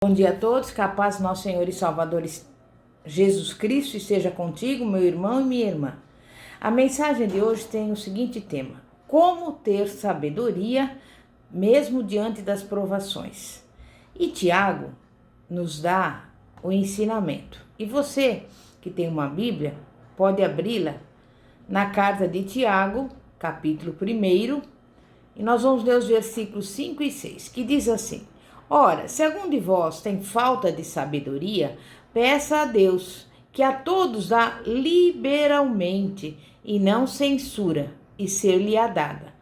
Bom dia a todos, que a paz do nosso Senhor e Salvador Jesus Cristo esteja contigo, meu irmão e minha irmã. A mensagem de hoje tem o seguinte tema: como ter sabedoria mesmo diante das provações. E Tiago nos dá o ensinamento. E você que tem uma Bíblia, pode abri-la na carta de Tiago, capítulo 1, e nós vamos ler os versículos 5 e 6, que diz assim: Ora, se algum de vós tem falta de sabedoria, peça a Deus, que a todos dá liberalmente e não censura, e ser-lhe-á dada.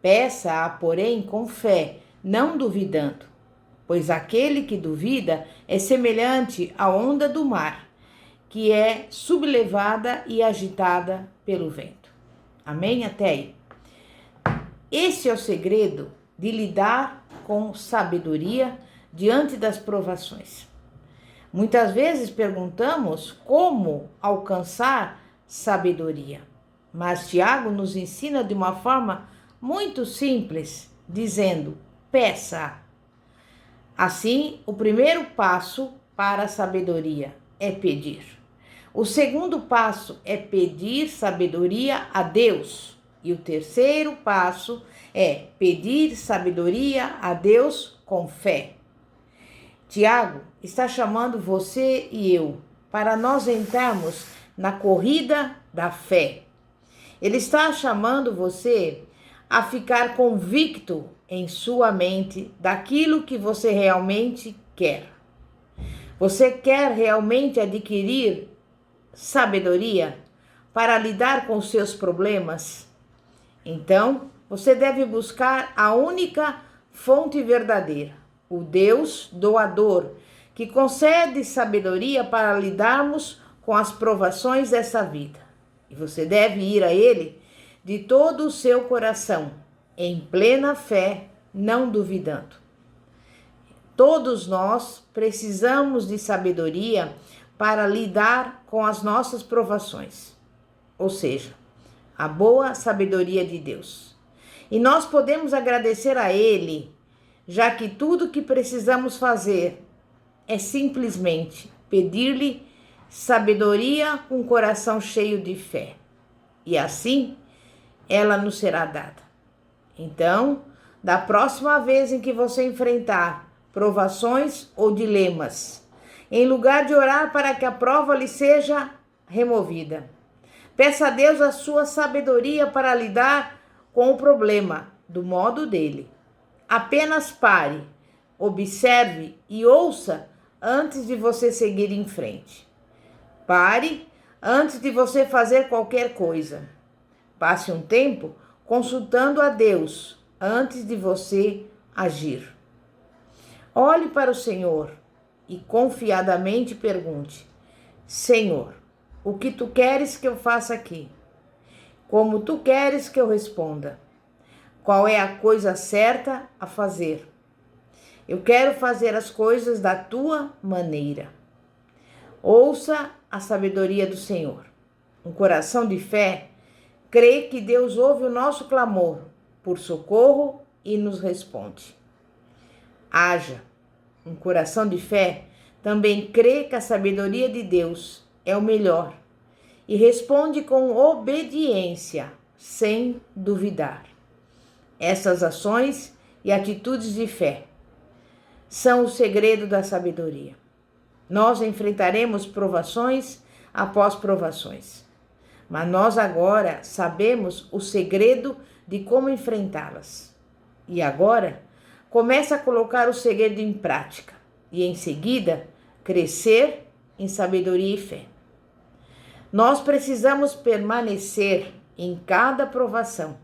Peça-a, porém, com fé, não duvidando, pois aquele que duvida é semelhante à onda do mar, que é sublevada e agitada pelo vento. Amém? Até aí. Esse é o segredo de lidar com sabedoria diante das provações. Muitas vezes perguntamos como alcançar sabedoria, mas Tiago nos ensina de uma forma muito simples, dizendo: peça. Assim, o primeiro passo para a sabedoria é pedir. O segundo passo é pedir sabedoria a Deus. E o terceiro passo é pedir sabedoria a Deus com fé. Tiago está chamando você e eu para nós entrarmos na corrida da fé. Ele está chamando você a ficar convicto em sua mente daquilo que você realmente quer. Você quer realmente adquirir sabedoria para lidar com seus problemas? Então, você deve buscar a única fonte verdadeira, o Deus doador, que concede sabedoria para lidarmos com as provações dessa vida. E você deve ir a Ele de todo o seu coração, em plena fé, não duvidando. Todos nós precisamos de sabedoria para lidar com as nossas provações, ou seja, a boa sabedoria de Deus. E nós podemos agradecer a Ele, já que tudo que precisamos fazer é simplesmente pedir-lhe sabedoria com o coração cheio de fé. E assim, ela nos será dada. Então, da próxima vez em que você enfrentar provações ou dilemas, em lugar de orar para que a prova lhe seja removida, peça a Deus a sua sabedoria para lidar com o problema do modo dele. Apenas pare, observe e ouça antes de você seguir em frente. Pare antes de você fazer qualquer coisa. Passe um tempo consultando a Deus antes de você agir. Olhe para o Senhor e confiadamente pergunte: Senhor, o que tu queres que eu faça aqui? Como tu queres que eu responda? Qual é a coisa certa a fazer? Eu quero fazer as coisas da tua maneira. Ouça a sabedoria do Senhor. Um coração de fé crê que Deus ouve o nosso clamor por socorro e nos responde. Haja. Um coração de fé também crê que a sabedoria de Deus é o melhor e responde com obediência, sem duvidar. Essas ações e atitudes de fé são o segredo da sabedoria. Nós enfrentaremos provações após provações, mas nós agora sabemos o segredo de como enfrentá-las. E agora, comece a colocar o segredo em prática e, em seguida, crescer em sabedoria e fé. Nós precisamos permanecer em cada provação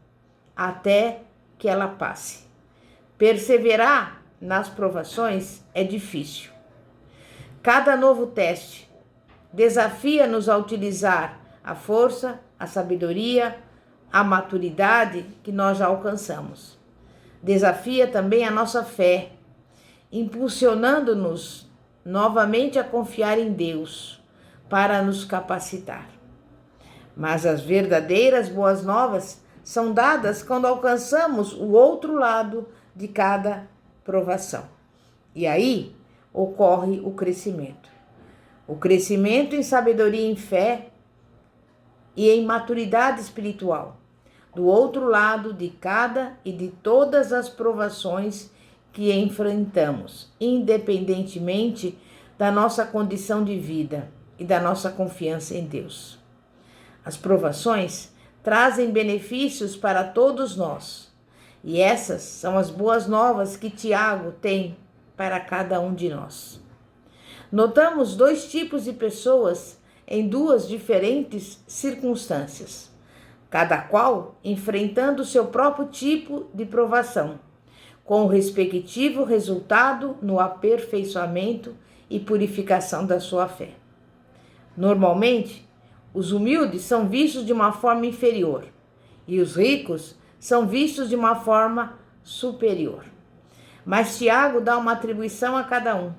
até que ela passe. Perseverar nas provações é difícil. Cada novo teste desafia-nos a utilizar a força, a sabedoria, a maturidade que nós já alcançamos. Desafia também a nossa fé, impulsionando-nos novamente a confiar em Deus para nos capacitar. Mas as verdadeiras boas novas são dadas quando alcançamos o outro lado de cada provação. E aí, ocorre o crescimento. O crescimento em sabedoria e em fé e em maturidade espiritual. Do outro lado de cada e de todas as provações que enfrentamos, independentemente da nossa condição de vida e da nossa confiança em Deus. As provações trazem benefícios para todos nós, e essas são as boas novas que Tiago tem para cada um de nós. Notamos dois tipos de pessoas em duas diferentes circunstâncias, cada qual enfrentando o seu próprio tipo de provação, com o respectivo resultado no aperfeiçoamento e purificação da sua fé. Normalmente, os humildes são vistos de uma forma inferior e os ricos são vistos de uma forma superior. Mas Tiago dá uma atribuição a cada um.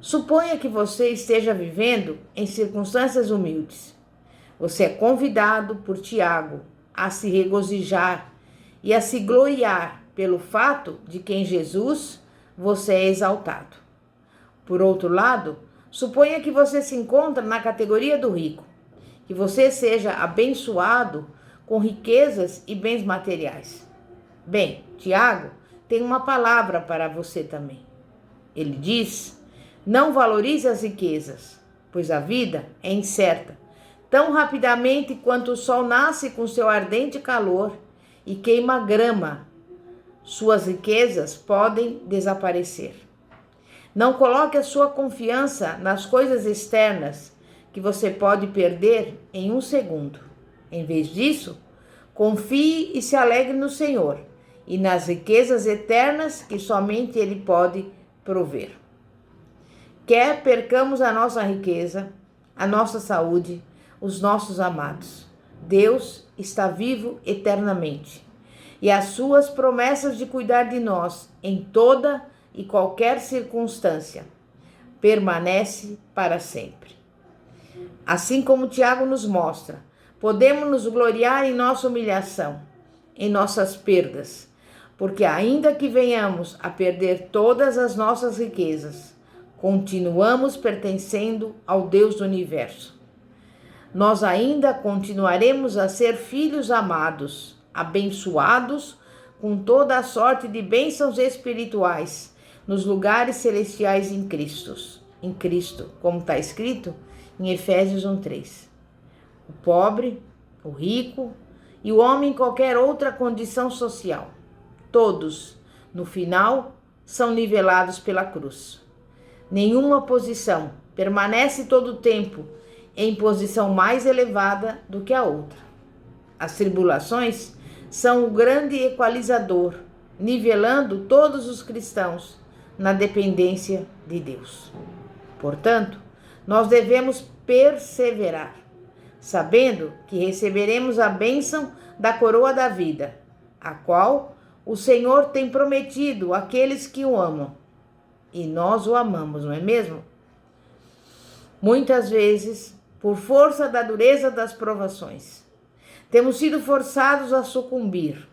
Suponha que você esteja vivendo em circunstâncias humildes. Você é convidado por Tiago a se regozijar e a se gloriar pelo fato de que em Jesus você é exaltado. Por outro lado, suponha que você se encontra na categoria do rico, que você seja abençoado com riquezas e bens materiais. Bem, Tiago tem uma palavra para você também. Ele diz: não valorize as riquezas, pois a vida é incerta. Tão rapidamente quanto o sol nasce com seu ardente calor e queima a grama, suas riquezas podem desaparecer. Não coloque a sua confiança nas coisas externas que você pode perder em um segundo. Em vez disso, confie e se alegre no Senhor e nas riquezas eternas que somente Ele pode prover. Quer percamos a nossa riqueza, a nossa saúde, os nossos amados, Deus está vivo eternamente e as suas promessas de cuidar de nós em toda e qualquer circunstância permanece para sempre. Assim como Tiago nos mostra, podemos nos gloriar em nossa humilhação, em nossas perdas, porque ainda que venhamos a perder todas as nossas riquezas, continuamos pertencendo ao Deus do universo. Nós ainda continuaremos a ser filhos amados, abençoados com toda a sorte de bênçãos espirituais nos lugares celestiais em Cristo, como está escrito em Efésios 1:3. O pobre, o rico e o homem em qualquer outra condição social, todos, no final, são nivelados pela cruz. Nenhuma posição permanece todo o tempo em posição mais elevada do que a outra. As tribulações são o grande equalizador, nivelando todos os cristãos na dependência de Deus. Portanto, nós devemos perseverar, sabendo que receberemos a bênção da coroa da vida, a qual o Senhor tem prometido àqueles que o amam. E nós o amamos, não é mesmo? Muitas vezes, por força da dureza das provações, temos sido forçados a sucumbir,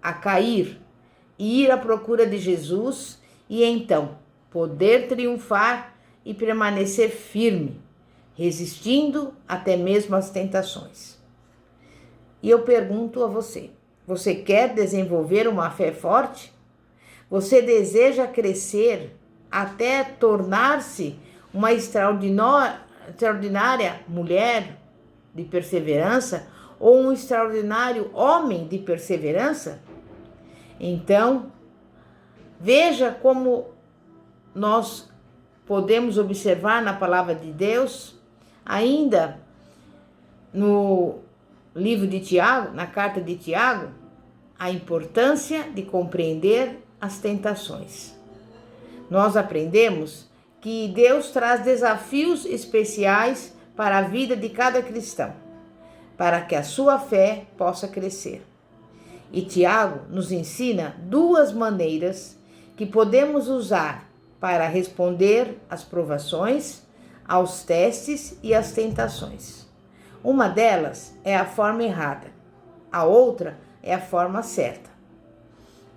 a cair e ir à procura de Jesus e então poder triunfar e permanecer firme, resistindo até mesmo às tentações. E eu pergunto a você: você quer desenvolver uma fé forte? Você deseja crescer até tornar-se uma extraordinária mulher de perseverança ou um extraordinário homem de perseverança? Então, veja como nós podemos observar na palavra de Deus, ainda no livro de Tiago, na carta de Tiago, a importância de compreender as tentações. Nós aprendemos que Deus traz desafios especiais para a vida de cada cristão, para que a sua fé possa crescer. E Tiago nos ensina duas maneiras que podemos usar para responder às provações, aos testes e às tentações. Uma delas é a forma errada, a outra é a forma certa.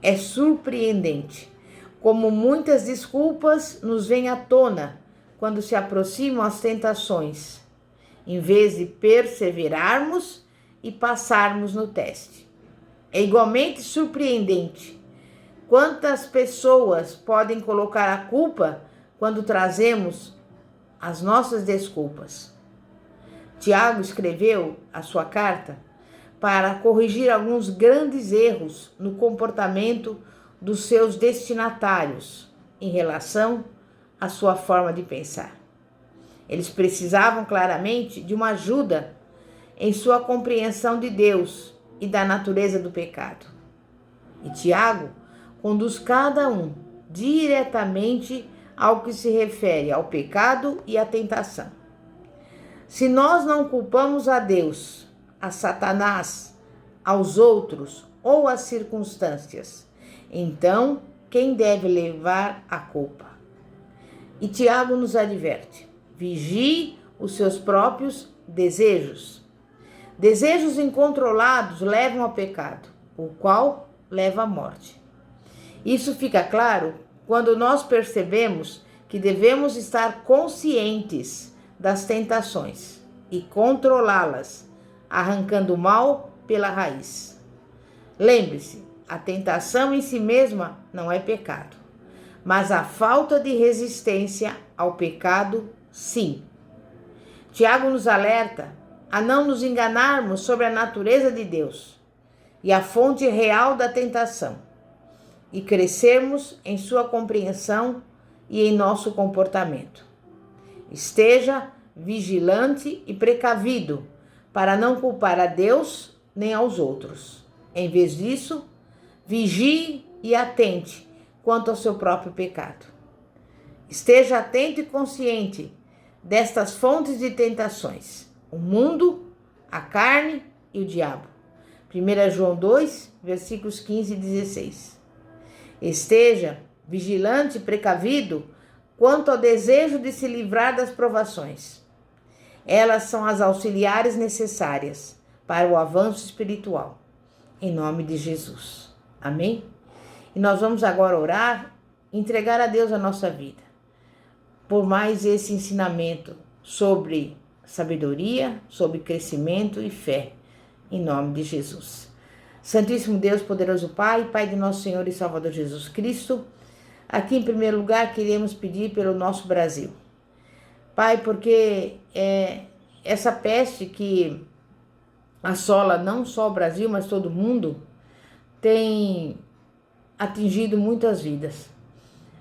É surpreendente como muitas desculpas nos vêm à tona quando se aproximam as tentações, em vez de perseverarmos e passarmos no teste. É igualmente surpreendente quantas pessoas podem colocar a culpa quando trazemos as nossas desculpas. Tiago escreveu a sua carta para corrigir alguns grandes erros no comportamento dos seus destinatários em relação à sua forma de pensar. Eles precisavam claramente de uma ajuda em sua compreensão de Deus e da natureza do pecado. E Tiago conduz cada um diretamente ao que se refere ao pecado e à tentação. Se nós não culpamos a Deus, a Satanás, aos outros ou às circunstâncias, então quem deve levar a culpa? E Tiago nos adverte: vigie os seus próprios desejos. Desejos incontrolados levam ao pecado, o qual leva à morte. Isso fica claro quando nós percebemos que devemos estar conscientes das tentações e controlá-las, arrancando o mal pela raiz. Lembre-se, a tentação em si mesma não é pecado, mas a falta de resistência ao pecado, sim. Tiago nos alerta a não nos enganarmos sobre a natureza de Deus e a fonte real da tentação, e crescermos em sua compreensão e em nosso comportamento. Esteja vigilante e precavido para não culpar a Deus nem aos outros. Em vez disso, vigie e atente quanto ao seu próprio pecado. Esteja atento e consciente destas fontes de tentações: o mundo, a carne e o diabo. 1 João 2, versículos 15 e 16. Esteja vigilante e precavido quanto ao desejo de se livrar das provações. Elas são as auxiliares necessárias para o avanço espiritual. Em nome de Jesus. Amém? E nós vamos agora orar, entregar a Deus a nossa vida, por mais esse ensinamento sobre sabedoria, sobre crescimento e fé, em nome de Jesus. Santíssimo Deus, poderoso Pai, Pai de nosso Senhor e Salvador Jesus Cristo, aqui em primeiro lugar queremos pedir pelo nosso Brasil. Pai, porque essa peste que assola não só o Brasil, mas todo mundo, tem atingido muitas vidas.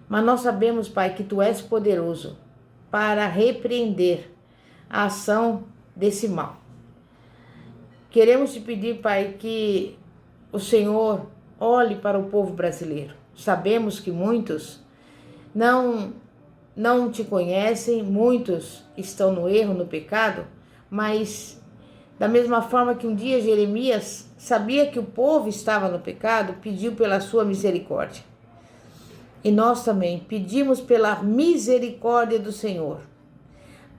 Mas nós sabemos, Pai, que Tu és poderoso para repreender a ação desse mal. Queremos Te pedir, Pai, que o Senhor olhe para o povo brasileiro. Sabemos que muitos não Te conhecem, muitos estão no erro, no pecado, mas da mesma forma que um dia Jeremias sabia que o povo estava no pecado, pediu pela sua misericórdia. E nós também pedimos pela misericórdia do Senhor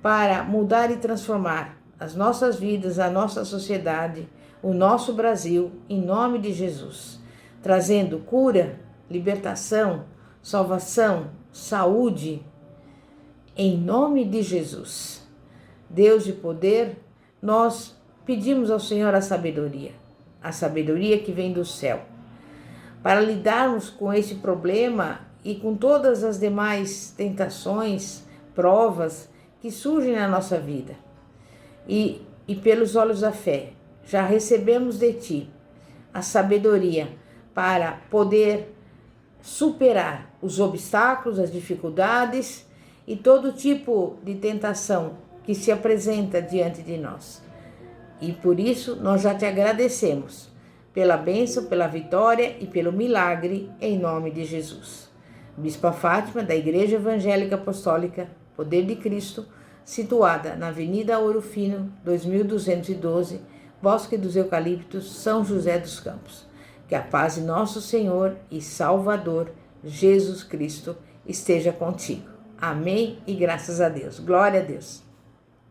para mudar e transformar as nossas vidas, a nossa sociedade, o nosso Brasil, em nome de Jesus, trazendo cura, libertação, salvação, saúde, em nome de Jesus. Deus de poder, nós pedimos ao Senhor a sabedoria que vem do céu, para lidarmos com esse problema e com todas as demais tentações, provas que surgem na nossa vida. E pelos olhos da fé, já recebemos de Ti a sabedoria para poder superar os obstáculos, as dificuldades e todo tipo de tentação que se apresenta diante de nós. E por isso nós já Te agradecemos pela bênção, pela vitória e pelo milagre, em nome de Jesus. Bispa Fátima, da Igreja Evangélica Apostólica Poder de Cristo, situada na Avenida Ouro Fino, 2212, Bosque dos Eucaliptos, São José dos Campos. Que a paz de nosso Senhor e Salvador, Jesus Cristo, esteja contigo. Amém e graças a Deus. Glória a Deus.